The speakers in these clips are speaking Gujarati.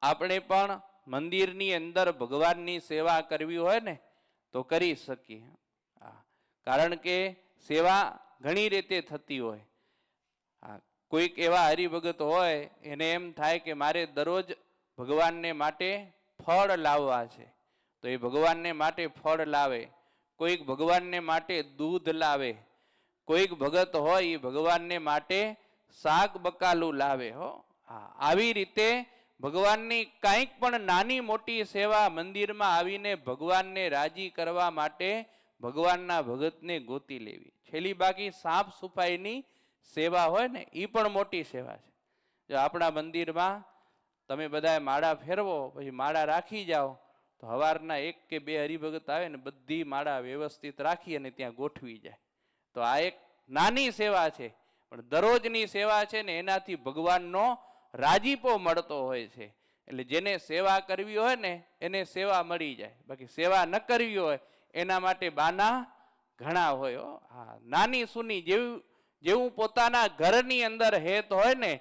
આપણે પણ મંદિરની અંદર ભગવાનની સેવા કરવી હોય ને તો કરી શકીએ. કારણ કે સેવા ઘણી રીતે થતી હોય. કોઈક એવા હરિભગત હોય એને એમ થાય કે મારે દરરોજ ભગવાનને માટે ફળ લાવવા છે, તો એ ભગવાનને માટે ફળ લાવે. કોઈક ભગવાનને માટે દૂધ લાવે. કોઈક ભગત હોય એ ભગવાનને માટે શાક બકાલું લાવે. આવી રીતે ભગવાનની કંઈક પણ નાની મોટી સેવા મંદિરમાં આવીને ભગવાનને રાજી કરવા માટે ભગવાનના ભગતને ગોતી લેવી. છેલ્લી બાકી સાફ સફાઈની સેવા હોય ને એ પણ મોટી સેવા છે. જો આપણા મંદિરમાં તમે બધા માળા ફેરવો, પછી માળા રાખી જાઓ, તો સવારના 1 કે 2 હરિભગત આવે ને બધી માળા વ્યવસ્થિત રાખી અને ત્યાં ગોઠવી જાય. તો આ એક નાની સેવા છે, પણ દરરોજની સેવા છે ને એનાથી ભગવાનનો રાજીપો મળતો હોય છે. એટલે જેને સેવા કરવી હોય ને એને સેવા મળી જાય. બાકી સેવા ન કરવી હોય એના માટે બાના ઘણા હોય. નાની સુની જેવું પોતાના ઘરની અંદર હેત હોય ને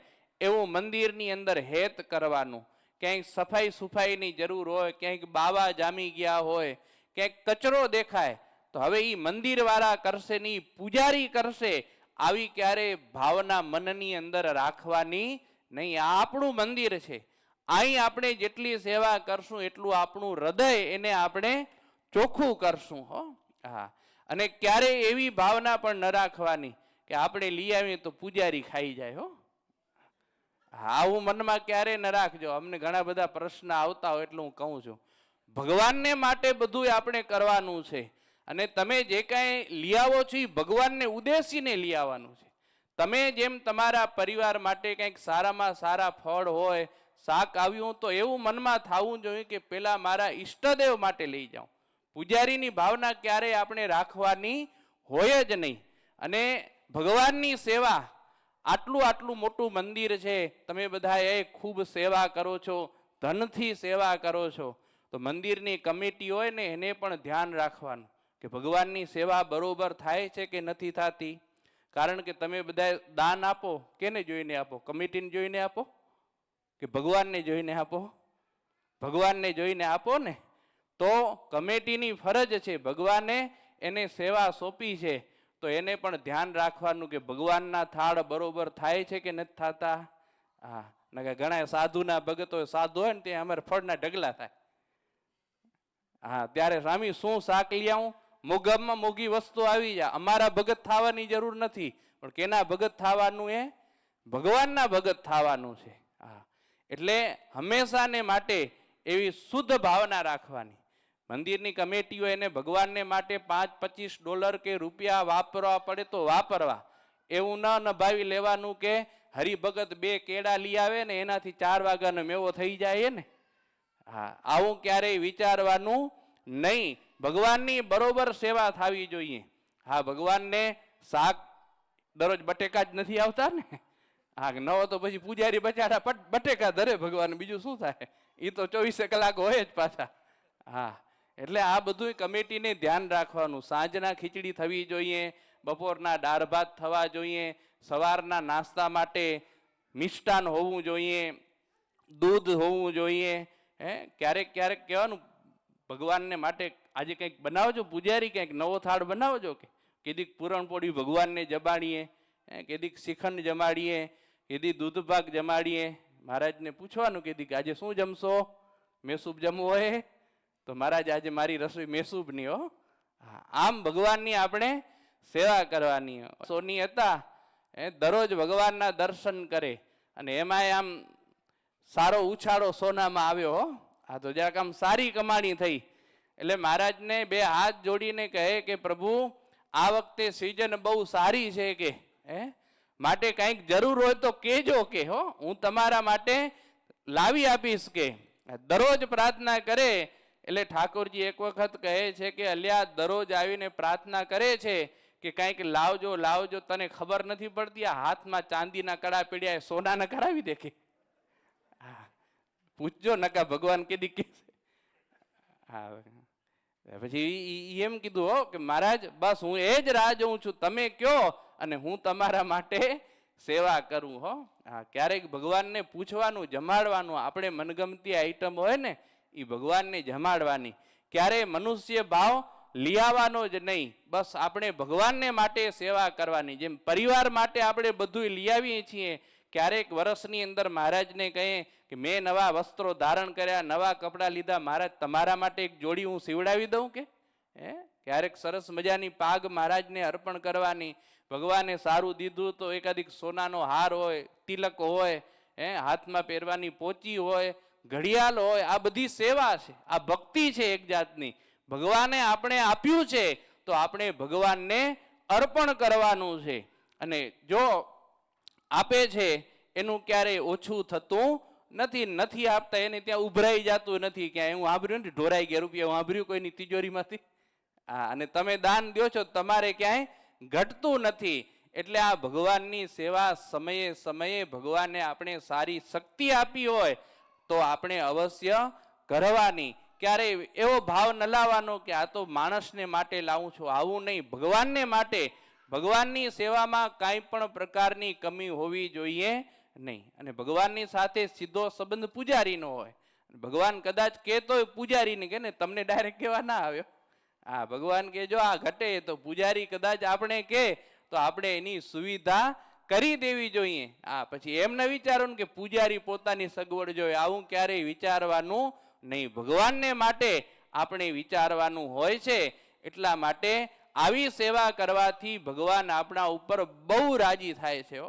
એવું મંદિરની અંદર હેત કરવાનું. ક્યાંક સફાઈ સુફાઈની જરૂર હોય, ક્યાંક બાવા જામી ગયા હોય, ક્યાંક કચરો દેખાય તો હવે એ મંદિરવાળા કરશે નહીં, પૂજારી કરશે, આવી ક્યારે ભાવના મનની અંદર રાખવાની નહીં. આ આપણું મંદિર છે, અહીં આપણે જેટલી સેવા કરશું એટલું આપણું હૃદય એને આપણે ચોખ્ખું કરશું. અને ક્યારેય એવી ભાવના પણ ન રાખવાની કે આપણે લઈ આવીએ તો પૂજારી ખાઈ જાય. આવું મનમાં ક્યારેય ન રાખજો. અમને ઘણા બધા પ્રશ્ન આવતા હોય એટલે હું કહું છું, ભગવાનને માટે બધું આપણે કરવાનું છે. અને તમે જે કાંઈ લઈ આવો છો એ ભગવાનને ઉદ્દેશીને લઈ આવવાનું છે. તમે જેમ તમારા પરિવાર માટે કંઈક સારામાં સારા ફળ હોય, શાક આવ્યું, તો એવું મનમાં થવું જોઈએ કે પેલા મારા ઈષ્ટદેવ માટે લઈ જાઉં. પૂજારીની ભાવના ક્યારેય આપણે રાખવાની હોય જ નહીં. અને ભગવાનની સેવા, આટલું મોટું મંદિર છે, તમે બધા એ ખૂબ સેવા કરો છો, ધનથી સેવા કરો છો, તો મંદિરની કમિટી હોય ને એને પણ ધ્યાન રાખવાનું કે ભગવાનની સેવા બરોબર થાય છે કે નથી થતી. કારણ કે તમે બધા દાન આપો, કેને જોઈને આપો? કમિટીને જોઈને આપો કે ભગવાનને જોઈને આપો? ભગવાનને જોઈને આપો ને. તો કમિટીની ફરજ છે, ભગવાને એને સેવા સોંપી છે તો એને પણ ધ્યાન રાખવાનું કે ભગવાનના થાળ બરોબર થાય છે કે નથી થતા. ઘણા સાધુના ભગતો સાધુ હોય ને ત્યાં અમારે ફળના ઢગલા થાય. ત્યારે સ્વામી શું શાક લઈ આવું? મોઘામાં મોઘી વસ્તુ આવી જાય. અમારા ભગત થવાની જરૂર નથી, પણ કેના ભગત થવાનું? એ ભગવાનના ભગત થવાનું છે. એટલે હંમેશાને માટે એવી શુદ્ધ ભાવના રાખવાની. મંદિરની કમિટીઓ એને ભગવાનને માટે $5-25 કે રૂપિયા વાપરવા પડે તો વાપરવા. એવું ન ભાવી લેવાનું કે હરિભગત 2 કેળા લઈ આવે ને એનાથી 4 વાગ્યાનો મેવો થઈ જાય ને. આવું ક્યારેય વિચારવાનું નહીં. ભગવાનની બરોબર સેવા થવી જોઈએ. ભગવાનને શાક દરરોજ બટેકા જ નથી આવતા ને. ન હોય તો પછી પૂજારી બચાડા બટેકા ધરે ભગવાન, બીજું શું થાય? એ તો 24 કલાક હોય જ પાછા. એટલે આ બધું કમિટીને ધ્યાન રાખવાનું. સાંજના ખીચડી થવી જોઈએ, બપોરના દાળ ભાત થવા જોઈએ, સવારના નાસ્તા માટે મિષ્ટાન હોવું જોઈએ, દૂધ હોવું જોઈએ. ક્યારેક કહેવાનું ભગવાનને માટે આજે કંઈક બનાવજો, પૂજારી કંઈક નવો થાળ બનાવજો. કે કીધીક પૂરણપોળી ભગવાનને જમાડીએ, કીધીક શ્રીખંડ જમાડીએ, કીધી દૂધપાક જમાડીએ. મહારાજને પૂછવાનું કીધીક આજે શું જમશો? મેસૂબ જમવો હોય તો મહારાજ આજે મારી રસોઈ મેસૂબની હો. આમ ભગવાનની આપણે સેવા કરવાની. સોની હતા દરરોજ ભગવાનના દર્શન કરે અને એમાંય આમ સારો ઉછાળો સોનામાં આવ્યો. તો જરાક આમ સારી કમાણી થઈ. એટલે મહારાજને 2 હાથ જોડીને કહે કે પ્રભુ, આ વખતે સિઝન બહુ સારી છે કે માટે કંઈક જરૂર હોય તો કહેજો કે હું તમારા માટે લાવી આપીશ. કે દરરોજ પ્રાર્થના કરે. એટલે ઠાકોરજી એક વખત કહે છે કે અલ્યા દરરોજ આવીને પ્રાર્થના કરે છે કે કંઈક લાવજો લાવજો, તને ખબર નથી પડતી આ હાથમાં ચાંદીના કડા પડ્યા સોનાના કરાવી દે કે. પૂછજો નકા ભગવાન કીધી કે. પછી એમ કીધું કે મહારાજ બસ હું એ જ રાહ જોઉં છું, તમે કયો અને હું તમારા માટે સેવા કરવું હો. હા, ક્યારેક ભગવાનને પૂછવાનું, જમાડવાનું. આપણે મનગમતી આઈટમ હોય ને એ ભગવાનને જમાડવાની. ક્યારે મનુષ્ય ભાવ લઈ આવવાનો જ નહીં. બસ આપણે ભગવાનને માટે સેવા કરવાની. જેમ પરિવાર માટે આપણે બધું લઈ આવીએ છીએ. ક્યારેક વર્ષની અંદર મહારાજને કહીએ કે મેં નવા વસ્ત્રો ધારણ કર્યા, નવા કપડાં લીધા, મહારાજ તમારા માટે એક જોડી હું સીવડાવી દઉં કે? ક્યારેક સરસ મજાની પાગ મહારાજને અર્પણ કરવાની. ભગવાને સારું દીધું તો એકાદિક સોનાનો હાર હોય, તિલક હોય, હાથમાં પહેરવાની પોચી હોય, ઘડિયાળ હોય. આ બધી સેવા છે, આ ભક્તિ છે એક જાતની. ભગવાને આપણે આપ્યું છે તો આપણે ભગવાનને અર્પણ કરવાનું છે. અને જો આપે છે એનું ક્યારેય ઓછું થતું નથી આપતા એને ત્યાં ઉભરાઈ જતું નથી. ક્યાંય હું સાંભળ્યું ને ઢોરાઈ ગયા રૂપિયા, હું સાંભળ્યું કોઈની તિજોરીમાંથી. હા, અને તમે દાન દો છો તમારે ક્યાંય ઘટતું નથી. એટલે આ ભગવાનની સેવા સમયે સમયે ભગવાનને આપણે સારી શક્તિ આપી હોય તો આપણે અવશ્ય કરવાની. ક્યારેય એવો ભાવ ન લાવવાનો કે આ તો માણસને માટે લાવું છું, આવું નહીં. ભગવાનને માટે, ભગવાનની સેવામાં કાંઈ પણ પ્રકારની કમી હોવી જોઈએ નહીં. અને ભગવાનની સાથે સીધો સંબંધ પૂજારીનો હોય. ભગવાન કદાચ કહેતો હોય પૂજારીને કે ને તમને ડાયરેક્ટ કહેવા ના આવ્યો. હા, ભગવાન કે જો આ ઘટે તો પૂજારી કદાચ આપણે કે તો આપણે એની સુવિધા કરી દેવી જોઈએ. હા, પછી એમ ન વિચારો કે પૂજારી પોતાની સગવડ જોઈએ, આવું ક્યારેય વિચારવાનું નહીં. ભગવાનને માટે આપણે વિચારવાનું હોય છે. એટલા માટે આવી સેવા કરવાથી ભગવાન આપણા ઉપર બહુ રાજી થાય છે.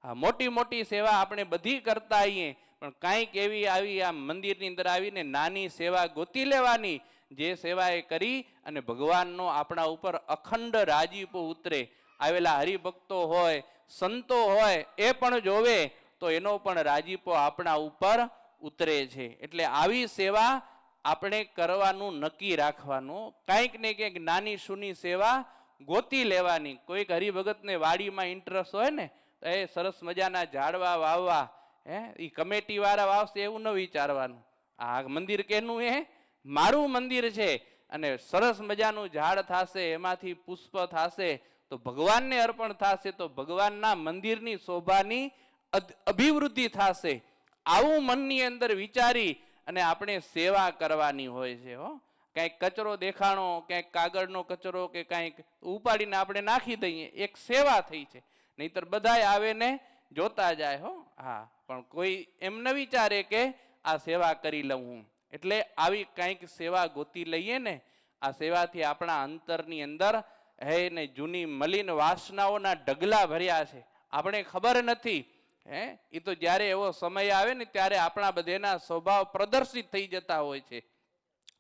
હા, મોટી મોટી સેવા આપણે બધી કરતા આવીએ, પણ કાંઈક એવી આવી આ મંદિરની અંદર આવીને નાની સેવા ગોતી લેવાની, જે સેવા એ કરી અને ભગવાનનો આપણા ઉપર અખંડ રાજીપો ઉતરે. આવેલા હરિભક્તો હોય, સંતો હોય, એ પણ જોવે તો એનો પણ રાજીપો આપણા ઉપર ઉતરે છે. એટલે આવી સેવા આપણે કરવાનું નક્કી રાખવાનું. કંઈક ને કંઈક નાની સૂની સેવા ગોતી લેવાની. કોઈક હરિભગતને વાડીમાં ઇન્ટરેસ્ટ હોય ને તો એ સરસ મજાના ઝાડવા વાવવા, એ કમિટી વાળા વાવશે એવું ન વિચારવાનું. આ મંદિર કેનું? મારું મંદિર છે અને સરસ મજાનું ઝાડ થશે, એમાંથી પુષ્પ થશે તો ભગવાનને અર્પણ થશે, તો ભગવાનના મંદિરની શોભાની અભિવૃદ્ધિ થશે. આવું મનની અંદર વિચારી અને આપણે સેવા કરવાની હોય છે. કંઈક કચરો દેખાણો, ક્યાંક કાગળનો કચરો કે કંઈક ઉપાડીને આપણે નાખી દઈએ, એક સેવા થઈ છે. નહીતર બધાય આવે ને જોતા જાય. હા, પણ કોઈ એમ ન વિચારે કે આ સેવા કરી લઉં હું. એટલે આવી કંઈક સેવા ગોતી લઈએ ને, આ સેવાથી આપણા અંતરની અંદર ને જૂની મલિન વાસનાઓના ઢગલા ભર્યા છે, આપણે ખબર નથી. એ તો જ્યારે એવો સમય આવે ને ત્યારે આપણા બધાના સ્વભાવ પ્રદર્શિત થઈ જતા હોય છે.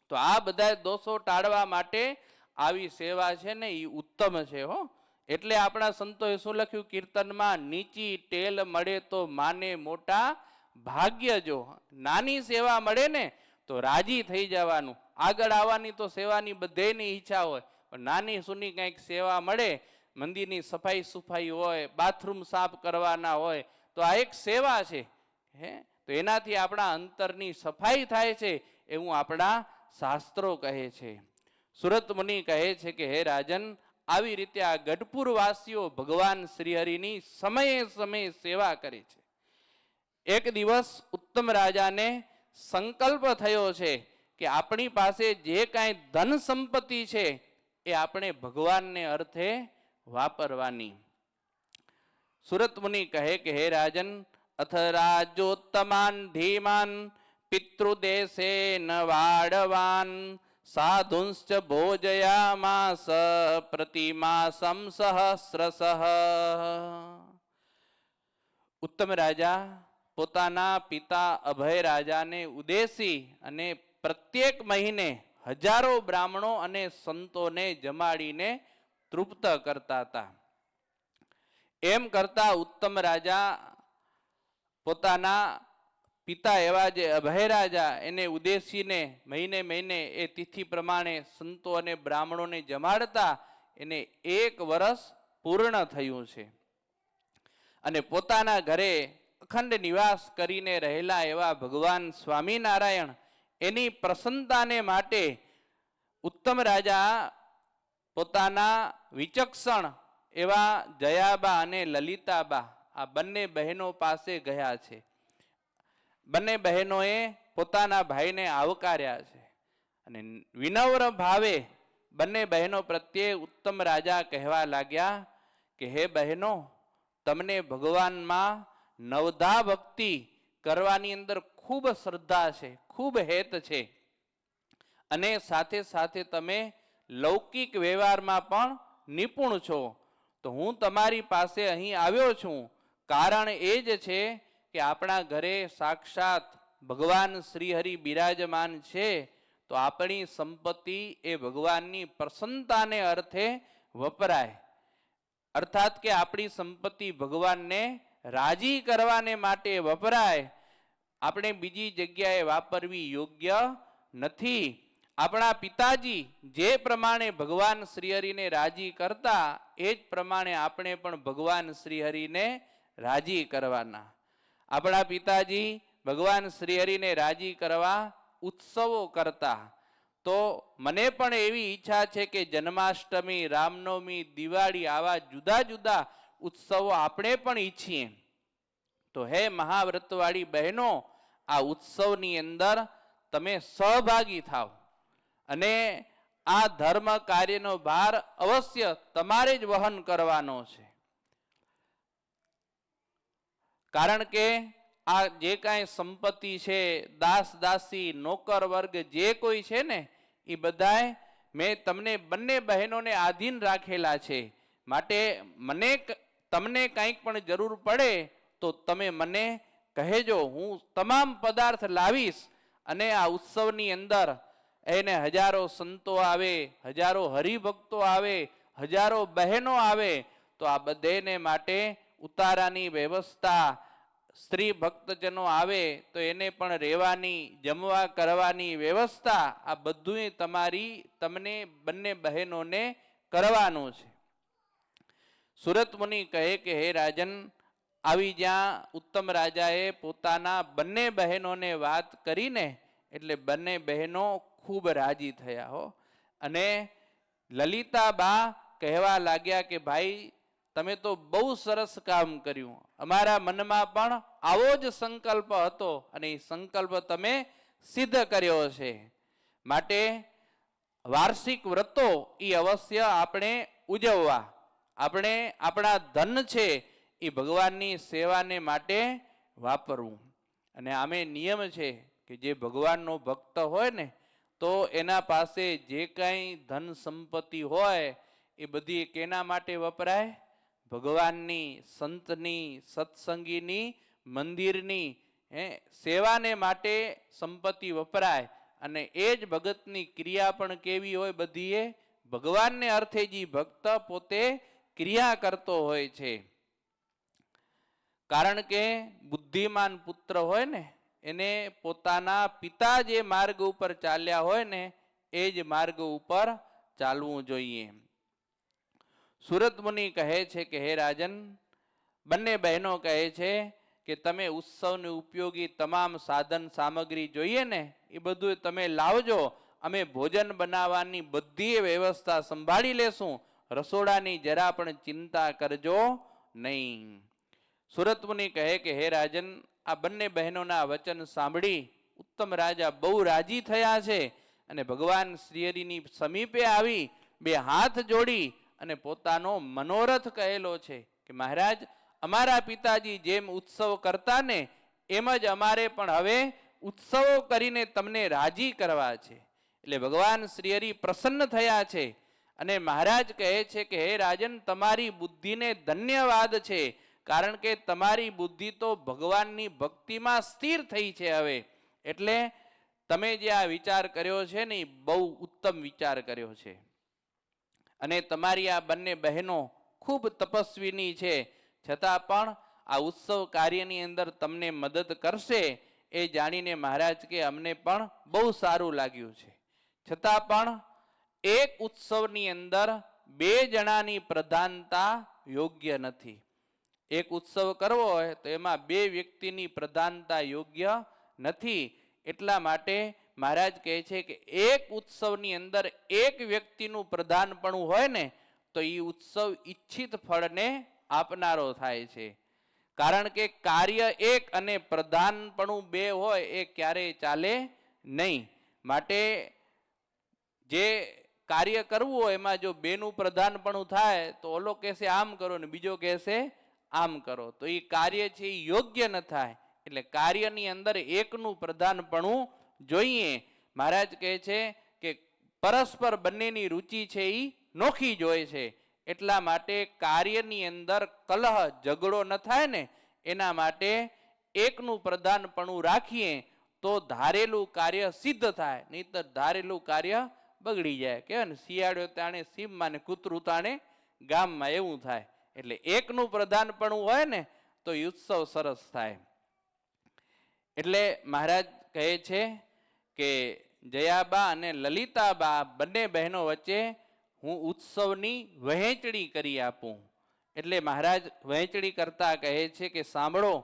તો આ બધા દોષો ટાળવા માટે આવી સેવા છે ને એ ઉત્તમ છે. એટલે આપણા સંતોએ શું લખ્યું કીર્તનમાં? નીચી ટેલ મળે તો માને મોટા ભાગ્ય જો. નાની સેવા મળે ને તો રાજી થઈ જવાનું. આગળ આવવાની તો સેવાની બધેની ઈચ્છા હોય, પણ નાની સૂની કંઈક સેવા મળે, મંદિરની સફાઈ સુફાઈ હોય, બાથરૂમ સાફ કરવાના હોય, તો આ એક સેવા છે. તો એનાથી આપણા અંતરની સફાઈ થાય છે એવું આપણા શાસ્ત્રો કહે છે. સુરત મુનિ કહે છે કે હે રાજન, આવી રીતે આ ગઢપુર વાસીઓ ભગવાન શ્રીહરિની સમયે સમયે સેવા કરે છે. એક દિવસ ઉત્તમ રાજાને સંકલ્પ થયો છે કે આપણી પાસે જે કાંઈ ધન સંપત્તિ છે એ આપણે ભગવાનને અર્થે વાપરવાની. સુરત મુનિ કહે કે હે રાજન, અથ રાજોત્તમાન ધીમાન પિતૃદેશે ન વાડવાન સાધુંશ્ચ ભોજયામાસ પ્રતિમાસં સહસ્રસઃ. ઉત્તમ રાજા પોતાના પિતા અભય રાજાને ઉદ્દેશી અને પ્રત્યેક મહિને હજારો બ્રાહ્મણો અને સંતોને જમાડીને તૃપ્ત કરતા હતા. એમ કરતા ઉત્તમ રાજા પોતાના પિતા એવા જે અભય રાજા એને ઉદ્દેશીને મહિને મહિને એ તિથિ પ્રમાણે સંતો અને બ્રાહ્મણોને જમાડતા. એને 1 વર્ષ પૂર્ણ થયું છે. અને પોતાના ઘરે અખંડ નિવાસ કરીને રહેલા એવા ભગવાન સ્વામિનારાયણ એની પ્રસન્નતાને માટે ઉત્તમ રાજા પોતાના વિચક્ષણ એવા જયાબા અને લલિતાબા આ બંને બહેનો પાસે ગયા છે. બંને બહેનોએ પોતાના ભાઈને આવકાર્યા છે અને વિનમ્ર ભાવે બંને બહેનો પ્રત્યે ઉત્તમ રાજા કહેવા લાગ્યા કે હે બહેનો, તમને ભગવાનમાં નવધા ભક્તિ કરવાની અંદર ખૂબ શ્રદ્ધા છે, ખૂબ હેત છે અને સાથે સાથે તમે લૌકિક વ્યવહારમાં પણ નિપુણ છો. તો હું તમારી પાસે અહીં આવ્યો છું. કારણ એ જ છે કે આપણા ઘરે સાક્ષાત ભગવાન શ્રીહરિ બિરાજમાન છે. તો આપણી સંપત્તિ એ ભગવાનની પ્રસન્નતાને અર્થે વપરાય, અર્થાત કે આપણી સંપત્તિ ભગવાનને રાજી કરવાને માટે વપરાય. આપણે બીજી જગ્યાએ વાપરવી યોગ્ય નથી. આપણા પિતાજી જે પ્રમાણે ભગવાન શ્રીહરિને રાજી કરતા એ જ પ્રમાણે આપણે પણ ભગવાન શ્રીહરિને રાજી કરવાના. આપણા પિતાજી ભગવાન શ્રીહરિને રાજી કરવા ઉત્સવો કરતા. તો મને પણ એવી ઈચ્છા છે કે જન્માષ્ટમી, રામનવમી, દિવાળી આવા જુદા જુદા ઉત્સવો આપણે પણ ઈચ્છીએ. તો હે મહાવ્રતવાળી બહેનો, આ ઉત્સવની અંદર તમે સહભાગી થાવ અને આ ધર્મ કાર્યનો ભાર અવશ્ય તમારે જ વહન કરવાનો છે. કારણ કે આ જે કાંઈ સંપત્તિ છે, દાસ દાસી, નોકર વર્ગ જે કોઈ છે ને, એ બધાય મેં તમને બંને બહેનોને આધીન રાખેલા છે. માટે તમને કંઈક પણ જરૂર પડે તો તમે મને કહેજો, હું તમામ પદાર્થ લાવીશ. અને આ ઉત્સવની અંદર એને હજારો સંતો આવે, હજારો હરિભક્તો આવે, હજારો બહેનો આવે. તો આ બધેને માટે ઉતારાની વ્યવસ્થા, સ્ત્રી ભક્તજનો આવે તો એને પણ રહેવાની, જમવા કરવાની વ્યવસ્થા, આ બધું તમને બંને બહેનોને કરવાનું છે. સુરત મુનિ કહે કે હે રાજન, આવી જ્યાં ઉત્તમ રાજાએ પોતાના બંને બહેનોને વાત કરીને એટલે બંને બહેનો ખૂબ રાજી થયા હો. અને લલિતાબા કહેવા લાગ્યા કે ભાઈ, તમે તો બહુ સરસ કામ કર્યું. અમારા મનમાં પણ આવો જ સંકલ્પ હતો અને એ સંકલ્પ તમે સિદ્ધ કર્યો છે. માટે વાર્ષિક વ્રતો એ અવશ્ય આપણે ઉજવવા. આપણે આપણા ધન છે એ ભગવાનની સેવાને માટે વાપરવું. અને આમે નિયમ છે કે જે ભગવાનનો ભક્ત હોય ને, તો એના પાસે જે કાંઈ ધન સંપત્તિ હોય એ બધી કેના માટે વપરાય? ભગવાનની, સંતની, સત્સંગીની, મંદિરની સેવાને માટે સંપત્તિ વપરાય. અને એ જ ભગતની ક્રિયા પણ કેવી હોય? બધી એ ભગવાનને અર્થે જે ભક્ત પોતે ક્રિયા કરતો હોય છે. કારણ કે બુદ્ધિમાન પુત્ર હોય ને, એને પોતાના પિતા જે માર્ગ ઉપર ચાલ્યા હોય ને, એ જ માર્ગ ઉપર ચાલવું જોઈએ. સુરત મુનિ કહે છે કે હે રાજન, બંને બહેનો કહે છે કે તમે ઉત્સવને ઉપયોગી તમામ સાધન સામગ્રી જોઈએ ને, એ બધું તમે લાવજો. અમે ભોજન બનાવવાની બધી વ્યવસ્થા સંભાળી લેશું. રસોડાની જરા પણ ચિંતા કરજો નહીં. સુરત મુનિ કહે કે હે રાજન, આ બંને બહેનોના વચન સાંભળી ઉત્તમ રાજા બહુ રાજી થયા છે અને ભગવાન શ્રીહરિની સમીપે આવી બે હાથ જોડી અને પોતાનો મનોરથ કહેલો છે કે મહારાજ, અમારા પિતાજી જેમ ઉત્સવ કરતા ને એમ જ અમારે પણ હવે ઉત્સવો કરીને તમને રાજી કરવા છે. એટલે ભગવાન શ્રીહરિ પ્રસન્ન થયા છે અને મહારાજ કહે છે કે હે રાજન, તમારી બુદ્ધિને ધન્યવાદ છે. કારણ કે તમારી બુદ્ધિ તો ભગવાનની ભક્તિમાં સ્થિર થઈ છે હવે. એટલે તમે જે આ વિચાર કર્યો છે ને, એ બહુ ઉત્તમ વિચાર કર્યો છે. અને તમારી આ બંને બહેનો ખૂબ તપસ્વીની છે, છતાં પણ આ ઉત્સવ કાર્યની અંદર તમને મદદ કરશે એ જાણીને મહારાજ કે અમને પણ બહુ સારું લાગ્યું છે. છતાં પણ એક ઉત્સવની અંદર બે જણાની પ્રધાનતા યોગ્ય નથી. એક ઉત્સવ કરવો હોય તો એમાં બે વ્યક્તિની પ્રધાનતા યોગ્ય નથી. એટલા માટે મહારાજ કહે છે કે એક ઉત્સવની અંદર એક વ્યક્તિનું પ્રધાનપણું હોય ને, તો એ ઉત્સવ ઈચ્છિત ફળને આપનારો થાય છે. કારણ કે કાર્ય એક અને પ્રધાનપણું બે હોય એ ક્યારેય ચાલે નહીં. માટે જે કાર્ય કરવું હોય એમાં જો બેનું પ્રધાનપણું થાય તો ઓલો કહેશે આમ કરો ને બીજો કહેશે આમ કરો, તો એ કાર્ય છે એ યોગ્ય ન થાય. એટલે કાર્યની અંદર એકનું પ્રધાનપણું જોઈએ. મહારાજ કહે છે કે પરસ્પર બંનેની રુચિ છે એ નોખી જ હોય છે. એટલા માટે કાર્યની અંદર કલહ ઝઘડો ન થાય ને એના માટે એકનું પ્રધાનપણું રાખીએ તો ધારેલું કાર્ય સિદ્ધ થાય, નહીંતર ધારેલું કાર્ય બગડી જાય. કહેવાય ને શિયાળો તાણે સીમમાં ને કૂતરું તાણે ગામમાં, એવું થાય. એટલે એકનું પ્રધાનપણું હોય ને તો ઉત્સવ સરસ થાય. એટલે મહારાજ કહે છે કે જયાબા અને લલિતાબા બંને બહેનો વચ્ચે હું ઉત્સવની વહેંચણી કરી આપું. એટલે મહારાજ વહેંચણી કરતા કહે છે કે સાંભળો,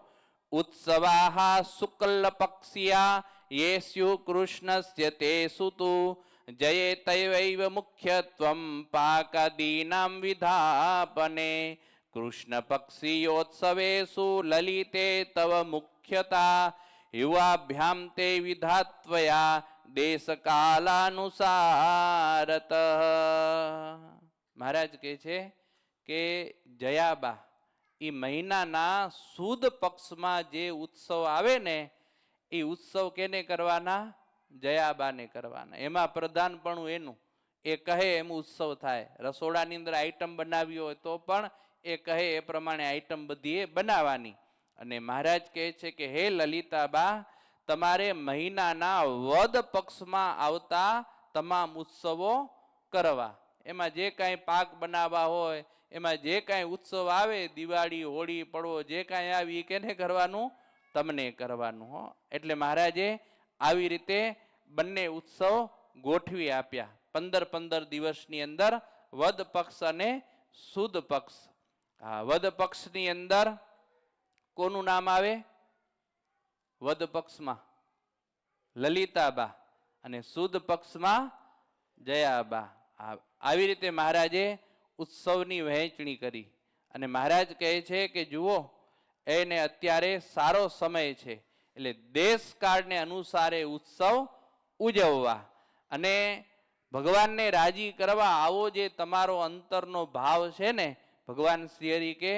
ઉત્સવાહ શુક્લ પક્ષિયા યેસ્યુ કૃષ્ણસ્ય તે સુતુ જયે તૈવૈવ મુખ્યત્વમ પાકાદીનામ વિધાપને કૃષ્ણ પક્ષીયોત્સવેષુ લલિતે તવ મુખ્યતા યુવાભ્યામ તે વિધાત્વયા દેશકાલાનુસારત. મહારાજ કહે છે કે જયાબા એ મહિનાના સુદ પક્ષમાં જે ઉત્સવ આવે ને એ ઉત્સવ કેને કરવાના? જયાબાને કરવાના. એમાં પ્રધાનપણું એનું, એ કહે એમ ઉત્સવ થાય. રસોડાની અંદર આઈટમ બનાવી હોય તો પણ એ કહે એ પ્રમાણે આઈટમ બધી એ બનાવવાની. અને મહારાજ કહે છે કે હે લલિતાબા, તમારે મહિનાના વદ પક્ષમાં આવતા તમામ ઉત્સવો કરવા. એમાં જે કાંઈ પાક બનાવવા હોય, એમાં જે કાંઈ ઉત્સવ આવે, દિવાળી, હોળી, પડવો, જે કાંઈ આવી એ કેને કરવાનું? તમને કરવાનું. હો. એટલે મહારાજે આવી રીતે બંને ઉત્સવ ગોઠવી આપ્યા. 15 દિવસની અંદર વદ પક્ષ અને સુદ પક્ષ. હા, વદ પક્ષની અંદર કોનું નામ આવે? વદ પક્ષમાં લલિતાબા અને સુદ પક્ષમાં જયાબા. આવી રીતે મહારાજે ઉત્સવની વહેંચણી કરી. અને મહારાજ કહે છે કે જુઓ, એને અત્યારે સારો સમય છે, એટલે દેશકાળને અનુસારે ઉત્સવ ઉજવવા અને ભગવાનને રાજી કરવા આવો જે તમારો અંતરનો ભાવ છે ને, ભગવાન શ્રી હરિ કે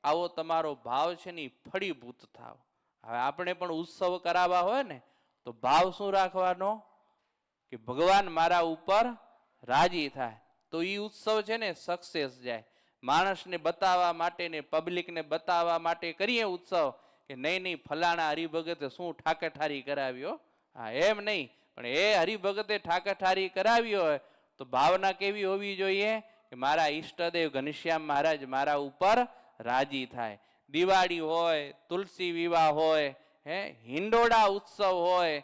આવો તમારો ભાવ છે ને ફળીભૂત થાવ. હવે આપણે પણ ઉત્સવ કરાવવા હોય ને તો ભાવ શું રાખવાનો? કે ભગવાન મારા ઉપર રાજી થાય તો એ ઉત્સવ છે ને સક્સેસ જાય. માણસને બતાવવા માટે ને પબ્લિકને બતાવવા માટે કરીએ ઉત્સવ કે નહીં ફલાણા હરિભગતે શું ઠાકરઠારી કરાવ્યો. હા, એમ નહીં, પણ એ હરિભગતે ઠાકરઠારી કરાવી હોય તો ભાવના કેવી હોવી જોઈએ? કે મારા ઈષ્ટદેવ ઘનશ્યામ મહારાજ મારા ઉપર રાજી થાય. દિવાળી હોય, તુલસી વિવાહ હોય, હિંડોળા ઉત્સવ હોય,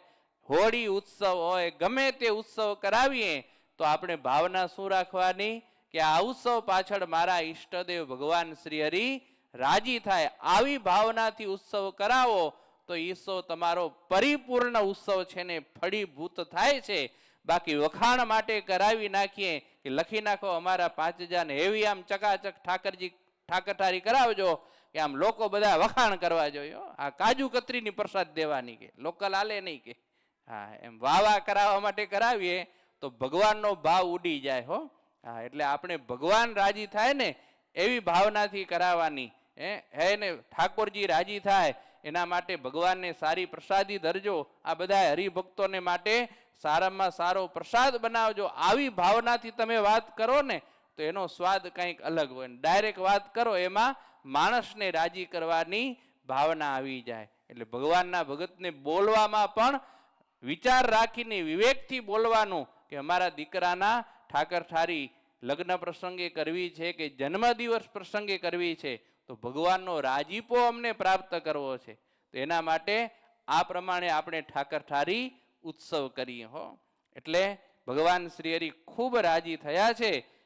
હોળી ઉત્સવ હોય, ગમે તે ઉત્સવ કરાવીએ તો આપણે ભાવના શું રાખવાની? કે આ ઉત્સવ પાછળ મારા ઈષ્ટદેવ ભગવાન શ્રી હરિ રાજી થાય. આવી ભાવનાથી ઉત્સવ કરાવો તો ઉત્સવ તમારો પરિપૂર્ણ ઉત્સવ છે ને ફળીભૂત થાય છે. બાકી વખાણ માટે કરાવી નાખીએ કે લખી નાખો અમારા 5000 ને એવી આમ ચકાચક ઠાકરઠારી કરાવજો કે આમ લોકો બધા વખાણ કરવા જોઈએ. આ કાજુ કતરીની પ્રસાદ દેવાની કે લોકલ આલે નહીં કે. હા, એમ વાવા કરાવવા માટે કરાવીએ તો ભગવાનનો ભાવ ઉડી જાય. હો. હા, એટલે આપણે ભગવાન રાજી થાય ને એવી ભાવનાથી કરાવવાની. હે ને ઠાકોરજી રાજી થાય એના માટે ભગવાનને સારી પ્રસાદી ધરજો. આ બધા હરિભક્તોને માટે સારામાં સારો પ્રસાદ બનાવજો. આવી ભાવનાથી તમે વાત કરો ને તો એનો સ્વાદ કંઈક અલગ હોય. ડાયરેક્ટ વાત કરો એમાં માણસને રાજી કરવાની ભાવના આવી જાય. એટલે ભગવાનના ભગતને બોલવામાં પણ વિચાર રાખીને વિવેકથી બોલવાનું કે અમારા દીકરાના ઠાકરઠારી લગ્ન પ્રસંગે કરવી છે કે જન્મદિવસ પ્રસંગે કરવી છે તો ભગવાનનો રાજીપો અમને પ્રાપ્ત કરવો છે. તો એના માટે આ પ્રમાણે આપણે ઠાકરઠારી ઉત્સવ કરીએ. હો. એટલે ભગવાન શ્રી હરિ ખૂબ રાજી થયા છે